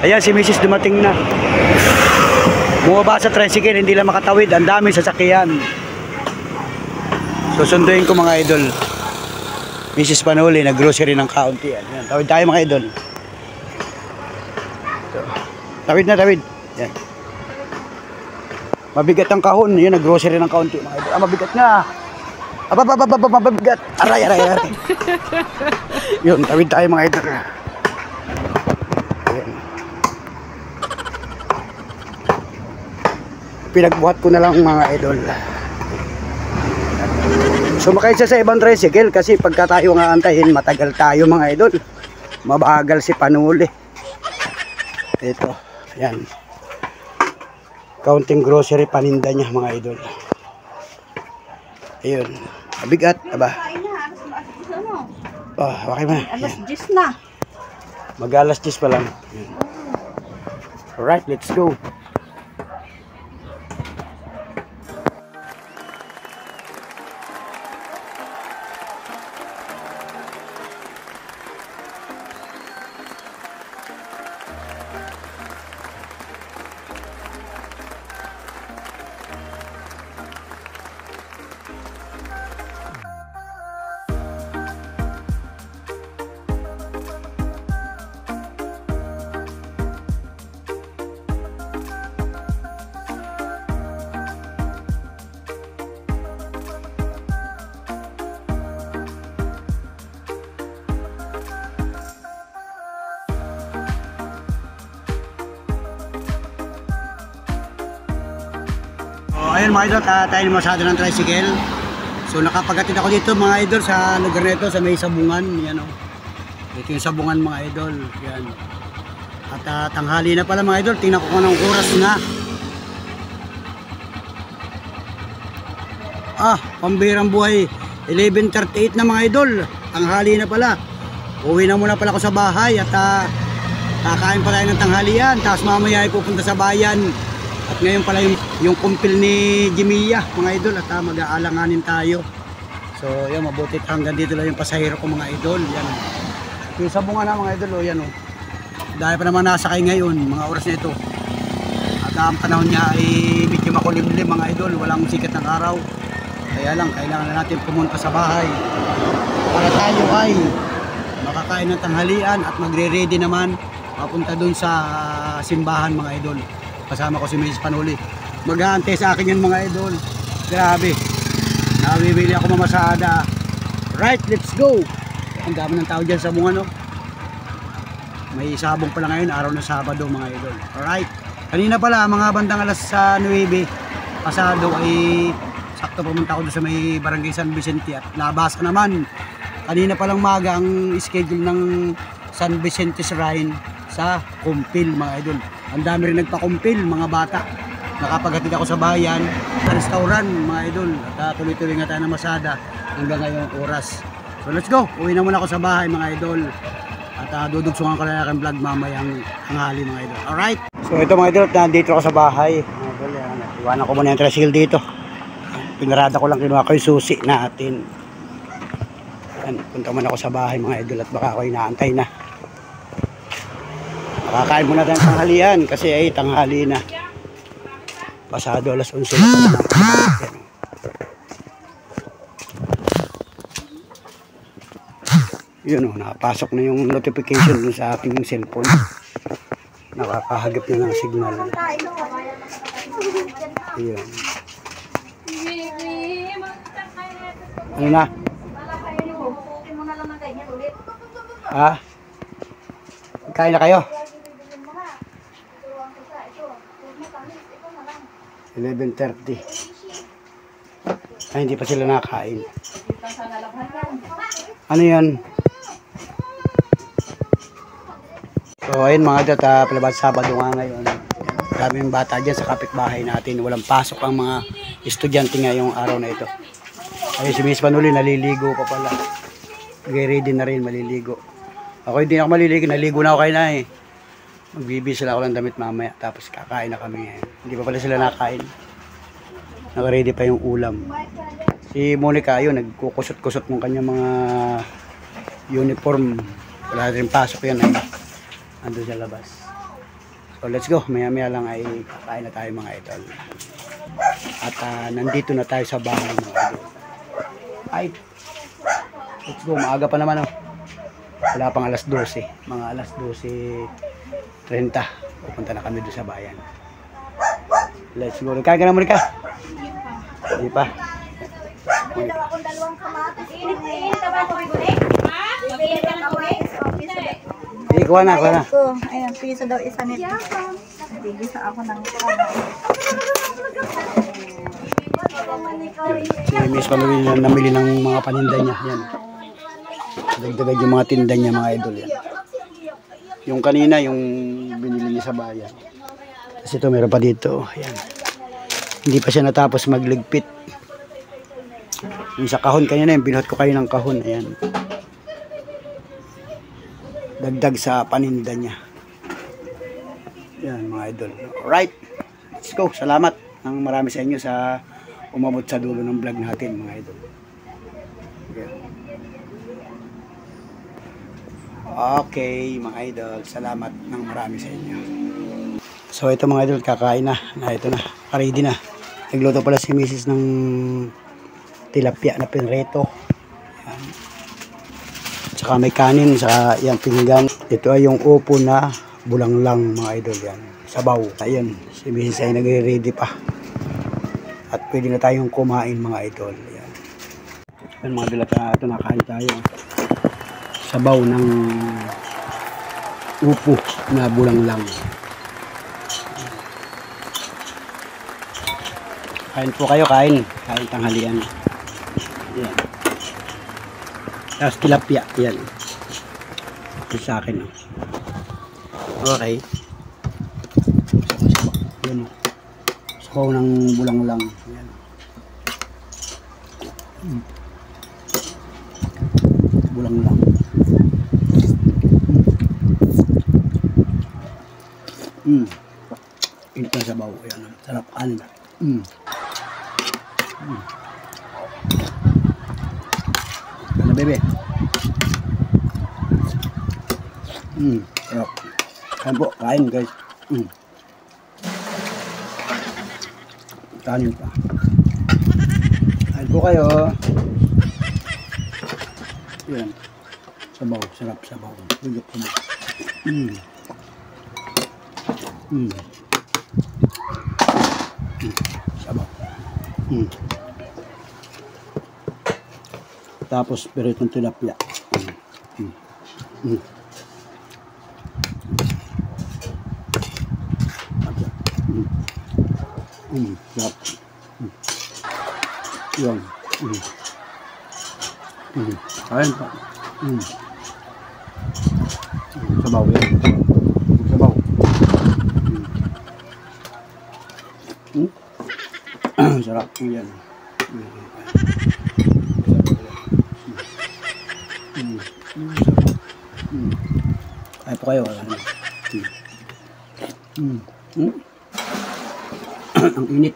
Ayan, si Mrs. dumating na. Bumaba sa tricycle, hindi lang makatawid. Ang daming sasakyan. Susunduin ko mga idol. Mrs. Panuli, nag-grocery ng kaunti. Ayan, tawid tayo mga idol. Tawid na, tawid. Ayan. Mabigat ang kahon. Ayan, nag-grocery ng kaunti mga idol. Mabigat nga. Mabigat. Aray. Yun, tawid tayo mga idol. Ayan. Pinagbuhat ko na lang mga idol. Sumakay siya sa ibang tricycle kasi pagka tayo nga antayin, matagal tayo mga idol. Mabagal si Panuli. Ito, ayan. Kaunting grocery paninda niya mga idol. Ayun, mabigat, aba. Oh, okay ba? Alas 10 na. Mag-alas 10 pa lang. Alright, let's go. Ayun mga idol, tayo masyado ng tricycle. So nakapagatid ako dito mga idol sa lugar nito, sa may sabungan. Yan o. Dito yung sabungan mga idol. Yan. At tanghali na pala mga idol. Tingnan ko kung anong oras na. Pambirang buhay. 11:38 na mga idol. Tanghali na pala. Uwi na muna pala ako sa bahay at kakain pa tayo ng tanghalian. Tapos mamaya ay pupunta sa bayan. At ngayon pala yung kumpil ni Jimia mga idol at mag-aalanganin tayo. So yan, mabuti hanggang dito lang yung pasahero ko mga idol. Yan. Yung sabungan na mga idol, yan o. Dahil pa naman nasakay ngayon, mga oras na ito. At ang panahon niya ay medyo makulimlim mga idol, walang sikat ng araw. Kaya lang, kailangan na natin pumunta sa bahay para tayo ay makakain ng tanghalian at magre-ready naman papunta dun sa simbahan mga idol. Kasama ko si Mrs. Panuli. Mag-aantay sa akin yan mga idol. Grabe. Nabibili ako mamasada. Right, let's go. Ang dami ng tao dyan sa bunga no. May sabong pala ngayon, araw ng Sabado mga idol. Alright. Kanina pala, mga bandang alas 9 pasado ay sakto pumunta ako doon sa may Barangay San Vicente at nabasa naman. Kanina palang maga ang schedule ng San Vicente Shrine sa Kumpil mga idol. Ang dami rin nagpakumpil mga bata. Nakapagatid ako sa bayan, sa restaurant mga idol. At tuloy-tuloy nga tayo ng masada hanggang ngayong oras. So let's go. Uwi na muna ako sa bahay mga idol. At dudugsungan ko na aking vlog mamayang hanghali mga idol. Alright. So ito mga idol, nandito ako sa bahay. Mga idol, iwanan ko muna yung tricycle dito. Pinarada ko lang, kinuha ko yung susi natin. Yan, punta muna ako sa bahay mga idol at baka ako inaantay na. Kakain muna tayong tanghalian kasi ay tanghali na. Pasado alas 11 na pa. Yun o, nakapasok na yung notification dun sa aking cellphone. Nakakahagip na ng signal. Yun. Ano na? Kain na kayo? 11:30. Ay, hindi pa sila nakakain. Ano yan? So ayun mga data, palabas Sabado nga ngayon. Daming bata dyan sa kapitbahay natin. Walang pasok ang mga estudyante ngayong araw na ito. Ayun si Miss Panuli, naliligo pa pala. Ready na rin, maliligo. Ako hindi ako maliligo, naligo na ako kayo na eh. Magbibis sila ako ng damit mamaya, tapos kakain na kami ngayon. Hindi pa pala sila nakain. Naka-ready pa yung ulam. Si Monica, ayun, nagkukusot-kusot ng kanyang mga uniform. Wala rin pasok yan eh. Ando sa labas. So let's go, maya-maya lang ay kakain na tayo mga idol. At nandito na tayo sa bahay mga idol. Ay, let's go, maaga pa naman oh. Wala pang alas 12, mga alas 12:30. Pupunta na kami doon sa bayan. Let's go, nagkain ka na Monica? Hindi pa. Monica. Hindi, kuha na. Ayan, piso daw isa nito. Bigisa ako ng Si Miss Pamili na namili ng mga paninda niya. Yan. Dagdagan yung mga tinda niya mga idol. Yan. Yung kanina, yung binili niya sa bayan. Kasi ito, meron pa dito. Yan. Hindi pa siya natapos magligpit. Yung sa kahon kanina, yung binuhat ko kayo ng kahon. Ayan. Dagdag sa paninda niya. Yan mga idol. Alright. Let's go. Salamat ng marami sa inyo sa umabot sa dulo ng vlog natin mga idol. Okay mga idol. Salamat ng marami sa inyo. So ito mga idol, kakain na. Ito na. Ready na. Nagluto pala si Mrs. ng tilapia na pinreto. Yan. Saka may kanin, saka yung pinggan. Ito ay yung upo na bulanglang mga idol yan. Sabaw. Ayun, si Mrs. ay nagre-ready pa. At pwede na tayong kumain mga idol. Yan. Yan mga idol, ito nakain tayo. Sabaw ng upo na bulanglang. Kain po kayo, kain tanghalian. Yan. Tapos tilapia, yan. Ito sa akin. Okay. Yan. Sabaw ng bulanglang. Yan. Bulanglang. Init na sabaw. Yan. Sarap kanin. Ano bebe? Sarap. Kain po, kain guys. Kanin pa. Kain po kayo. Yan. Sabaw, sarap sabaw. Lugok sabaw. Sabaw. Tapos piritong tilapia. Sarap. Yan. Kain pa. Sabaw yan. Sabaw. Sarap yan. Kaya po kayo. Ang init.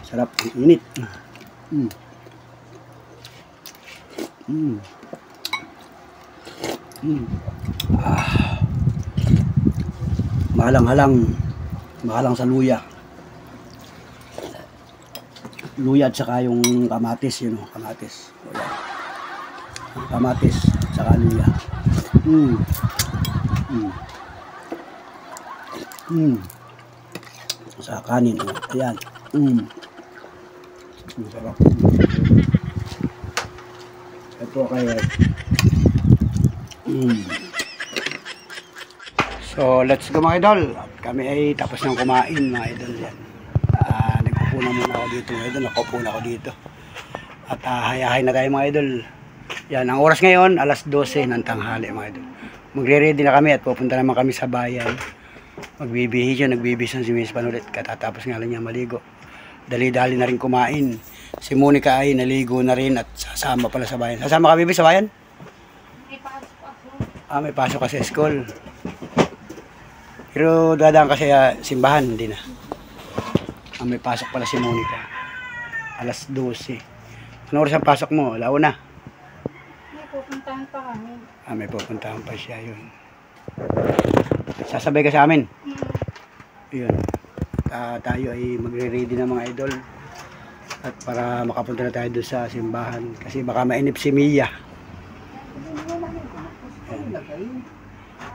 Sarap. Ang init. Mahalang sa luya. Luya at saka yung kamatis, yun o, kamatis. O, yan. Kamatis at saka luya. Sa kanin, o. Ayan. Sarap. Ito kayo. So, let's go mga idol. Kami ay tapos ng kumain mga idol yan. Nagpupo na muna ako dito mga idol. Nakaupo na ako dito. At hayahay na tayo mga idol. Yan, ang oras ngayon, alas 12 ng tanghali mga idol. Magre-ready na kami at pupunta naman kami sa bayan. Magbibihis yun, nagbibihis si Miss Pan ulit. Katatapos nga lang niya maligo. Dali-dali na rin kumain. Si Monica ay naligo na rin at sasama pala sa bayan. Sasama ka, Bibi, sa bayan? May pasok ako. May pasok ka sa school. Pero dadaan kasi simbahan, hindi na. May pasok pala si Monica. Alas 12. Ano oras ang pasok mo? Alauna. May po pupuntahan pa kami. May pupuntahan pa siya yun. Sasabay ka sa amin. Yun. Tayo ay magre-ready na mga idol. At para makapunta na tayo doon sa simbahan. Kasi baka mainip si Mia. Ayan.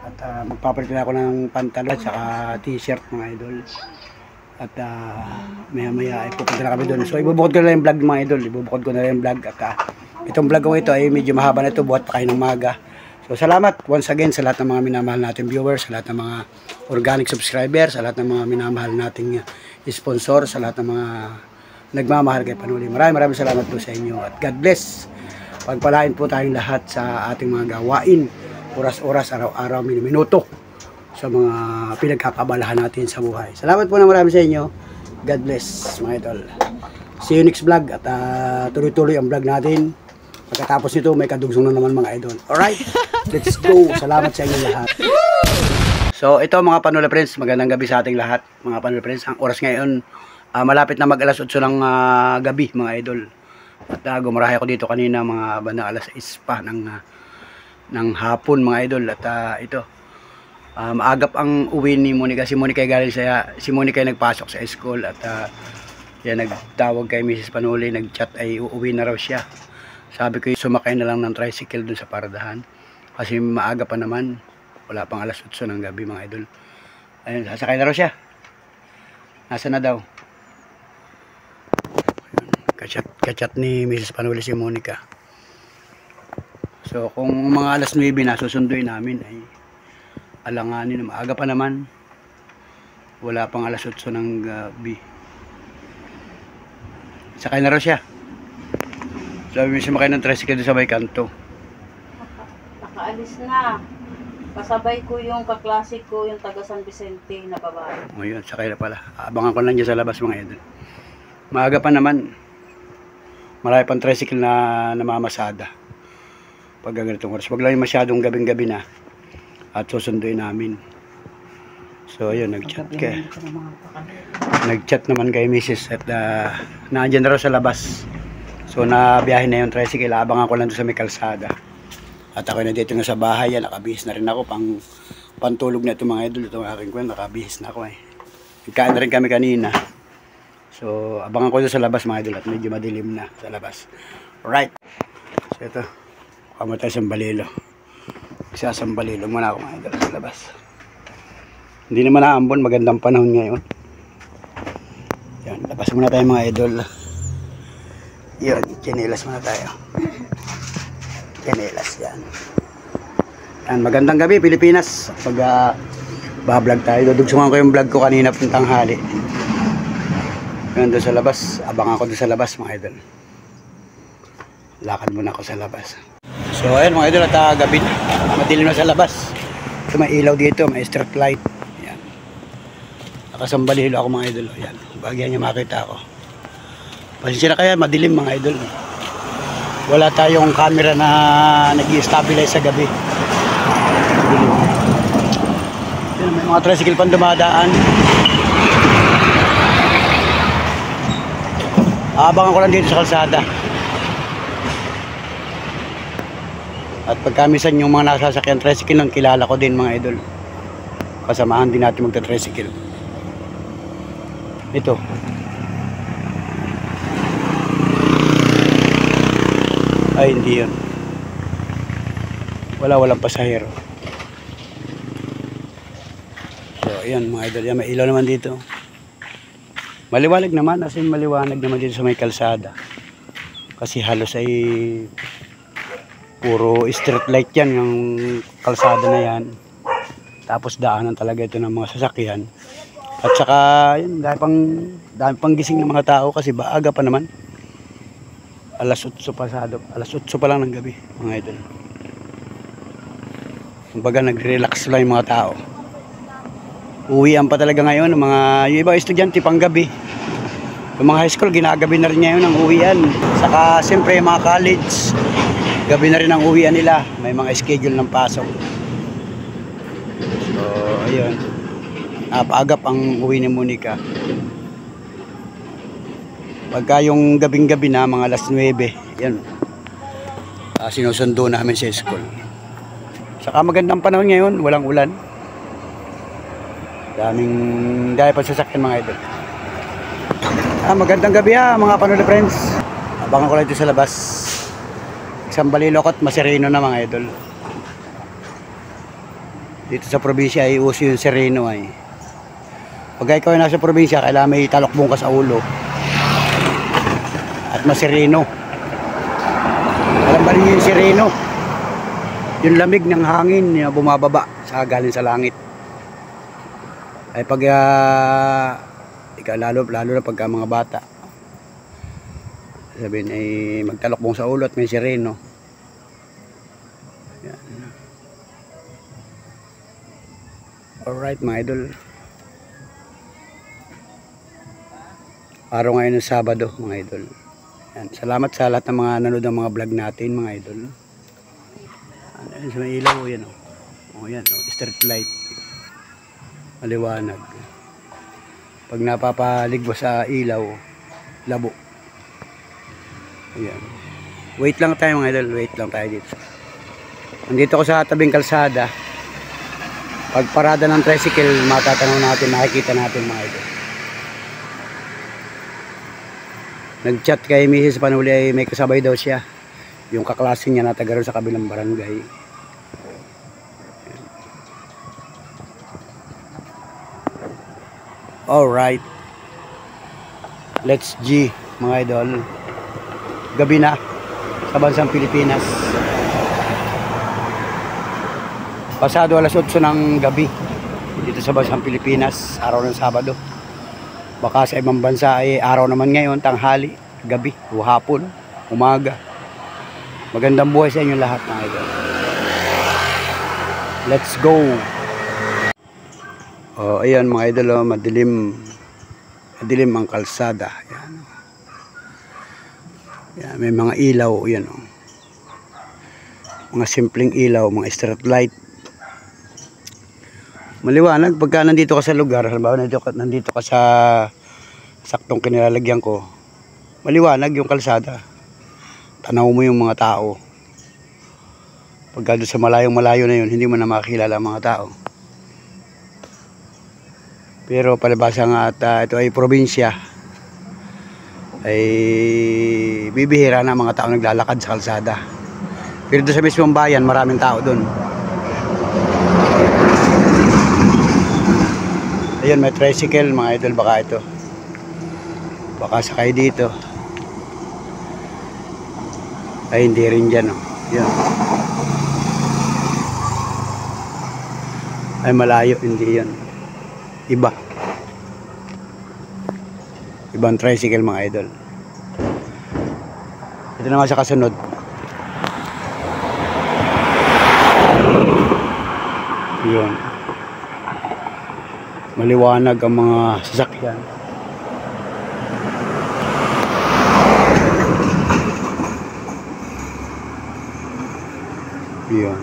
At magpapalit na ako ng pantalon at saka t-shirt mga idol. At maya maya ay pupunta na kami doon. So ibubukod ko na lang yung vlog mga idol. Ibubukod ko na lang yung vlog. At itong vlog ko ito ay medyo mahaba na ito. Buhat pa kayo ng maga. So salamat once again sa lahat ng mga minamahal nating viewers. Sa lahat ng mga organic subscribers. Sa lahat ng mga minamahal nating sponsor. Sa lahat ng mga nagmamahal kay Panuli. Maraming salamat po sa inyo. At God bless. Pagpalain po tayong lahat sa ating mga gawain. Oras-oras, araw-araw, minuto sa mga pinagkakabalahan natin sa buhay. Salamat po na marami sa inyo. God bless mga idol. See you next vlog at tuloy-tuloy ang vlog natin. Pagkatapos nito may kadugsong na naman mga idol. Alright, let's go. Salamat sa inyo lahat. So ito mga Panuli Friends, magandang gabi sa ating lahat mga Panuli Friends. Ang oras ngayon malapit na mag alas 8 ng gabi mga idol. At gumarahe ako dito kanina mga bandang alas 6 pa ng hapon mga idol. At ito maagap ang uwi ni Monica. Si Monica ay galing si Monica ay nagpasok sa school. At yan, nagtawag kay Mrs. Panuli, nagchat ay uuwi na raw siya. Sabi ko sumakay na lang ng tricycle dun sa paradahan kasi maaga pa naman, wala pang alas 8 ng gabi mga idol. Ayun, sasakay na raw siya. Nasa na daw? Kachat ni Mrs. Panuli si Monica. So kung mga alas 9 na susunduin namin ay alanganin na maaga pa naman, wala pang alas 8 ng gabi. Sakay na raw siya. Sabi mo sumakay ng tricycle sa may kanto. Nakaalis na. Kasabay ko yung kaklase ko, yung taga San Vicente na babae. O yun, sakay na pala. Abangan ko lang dyan sa labas mga idol. Maaga pa naman. Marami pang tricycle na namamasada. Pag ganitong oras. Wag lang yung masyadong gabing-gabi na. At susunduin namin. So ayun, nagchat naman kay Mrs. At nandiyan na raw sa labas. So nabiyahe na yung tricycle. Abangan ko lang doon sa may kalsada. At ako na dito na sa bahay. Nakabihis na rin ako. Pantulog na ito mga idol. Ito ang aking kwento. Nakabihis na ako eh. Nagkain na rin kami kanina. So abangan ko doon sa labas mga idol. At medyo madilim na sa labas. Alright. So ito. Kamo tayo sa Balilo. Magsasambalilo muna ako mga idol sa labas. Hindi naman naambon. Magandang panahon ngayon. Yan. Labas muna tayo mga idol. Yun. Chinelas muna tayo. Chinelas yan. Yan. Magandang gabi Pilipinas. Pag bablog tayo. Dudugsungan ko yung vlog ko kanina puntang hali. Yan doon sa labas. Abangan ko doon sa labas mga idol. Lakad muna ako sa labas. So ayun mga idol at gabi na. Madilim na sa labas. Ito may ilaw dito. May street light. Yan. Nakasambalilo ako mga idol. Yan. Bagyan nyo makita ako. Pasensya na kaya madilim mga idol. Wala tayong camera na nag-i-stabilize sa gabi. Yan, may mga tricycle pang dumadaan. Abangan ko lang dito sa kalsada. At pagkamisan yung mga nasasakyan tricycle nang kilala ko din mga idol. Kasamahan din natin magta-tricycle. Ito. Ay hindi yun. Walang pasahero. So ayan mga idol. Yan, may ilaw naman dito. Maliwanag naman. As in maliwanag naman dito sa may kalsada. Kasi halos ay puro street light yan, yung kalsada na yan. Tapos daanan talaga ito ng mga sasakyan. At saka, yun, dahil pang gising ng mga tao kasi baaga pa naman. Alas 8 pa lang ng gabi, mga idol. Kumbaga nagre-relax lang yung mga tao. Uwian pa talaga ngayon, yung iba estudyante pang gabi. Yung mga high school, ginagabi na rin ngayon ang uwian. Saka, siyempre, yung mga college, gabi na rin ang uwian nila. May mga schedule ng pasok. So, ayun. Napaagap ang uwi ni Monica. Pagka yung gabing-gabi na, mga alas 9, yan. sinusundo namin sa school. Saka magandang panahon ngayon, walang ulan. Dahil pa sasakyan mga idol. Magandang gabi mga Panuli friends. Abangan ko lang dito sa labas. Isang balilokot, masereno na mga idol. Dito sa probinsya ay uso yung sereno ay. Pag ikaw ay nasa probinsya, kailangan may talokbong ka sa ulo. At masereno. Alam ba rin yung sereno? Yung lamig ng hangin na bumababa sa galing sa langit. Ay pag lalo na pagka mga bata, sabihin ay magtalokbong sa ulo at may sereno. Yan. Alright mga idol, araw ngayon ng Sabado mga idol. Yan. Salamat sa lahat ng mga nanood ng mga vlog natin mga idol. Ayan, sa may ilaw yan yan street light, maliwanag. Pag napapaligwa sa ilaw, labo. Ayan. Wait lang tayo mga idol, wait lang tayo dito. Nandito ko sa tabing kalsada. Pag parada ng tricycle, matatanaw natin, makikita natin mga idol. Nag-chat kay Mrs. Panuli ay may kasabay daw siya. Yung kaklase niya na taga ron sa kabilang barangay. Alright. Let's G mga idol. Gabi na sa bansang Pilipinas. Pasado alas 8 ng gabi dito sa bansang Pilipinas, araw ng Sabado. Baka sa ibang bansa ay araw naman ngayon, tanghali, gabi, o hapon, umaga. Magandang buhay sa inyo lahat mga idol. Let's go. Ayan mga idol, madilim ang kalsada. Ayan. Ayan, may mga ilaw, ayan mga simpleng ilaw, mga street light. Maliwanag pagka nandito ka sa lugar, halimbawa nandito ka sa saktong kinilalagyan ko, maliwanag yung kalsada, tanaw mo yung mga tao. Pagka doon sa malayo na yun, hindi mo na makakilala ang mga tao. Pero palibasa nga at ito ay probinsya, ay bibihira na mga tao naglalakad sa kalsada. Pero doon sa mismong bayan, maraming tao doon. Ayun, may tricycle mga idol, baka ito. Baka sakay dito. Ay, hindi rin dyan. Yan. Ay, malayo, hindi yan. Iba. Ibang tricycle mga idol. Ito naman sa kasunod. Yun. Maliwanag ang mga sasakyan. Yun.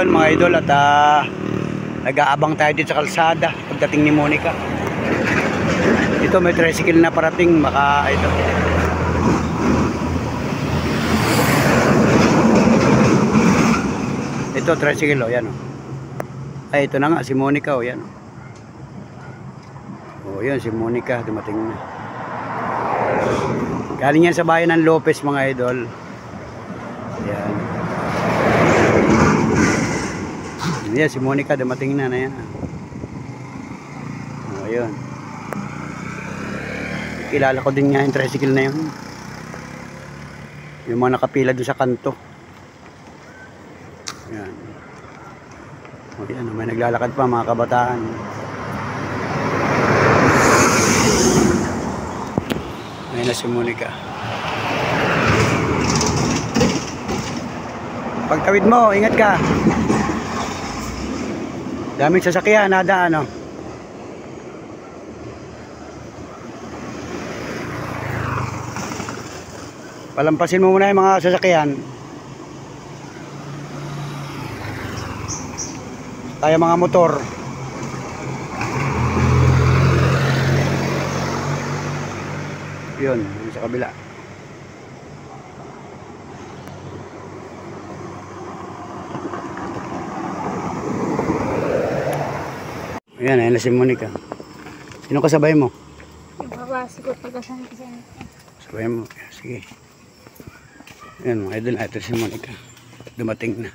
Mga idol, at nag-aabang tayo dito sa kalsada pagdating ni Monica. Ito may tricycle na parating mga idol. Ito tricycle yan Ay, ito na nga si Monica yan yan si Monica, dumating na. Galing yan sa bayan ng Lopez mga idol. Yan. Yan si Monica, dumating na yan. Ayun. Kilala ko din nga yung tricycle na yun. Yung mga nakapila doon sa kanto. Yan. Yan, may naglalakad pa mga kabataan. Ayun na si Monica. Pagtawid mo, ingat ka. Daming sasakyan, nadaan Palampasin mo muna yung mga sasakyan. Tayo mga motor. Yun, sa kabila. Ayan, ayan na si Monica. Sino kasabay mo? Yung kaklase ko, tagasan Vicente. Sabay mo. Sige. Ayan mga idol, ito si Monica. Dumating na.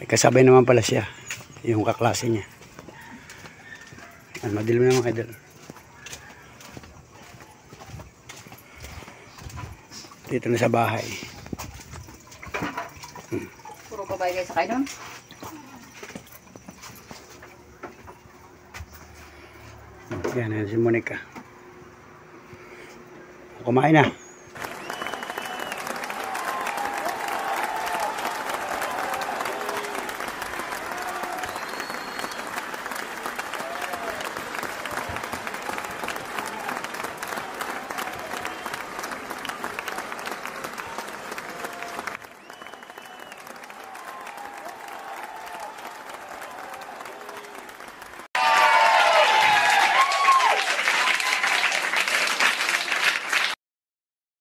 May kasabay naman pala siya. Yung kaklase niya. Ayan, madilim na mga idol. Dito na sa bahay. Puro babae kayo sakay doon? Yan, ayan si Monica. Kumain na.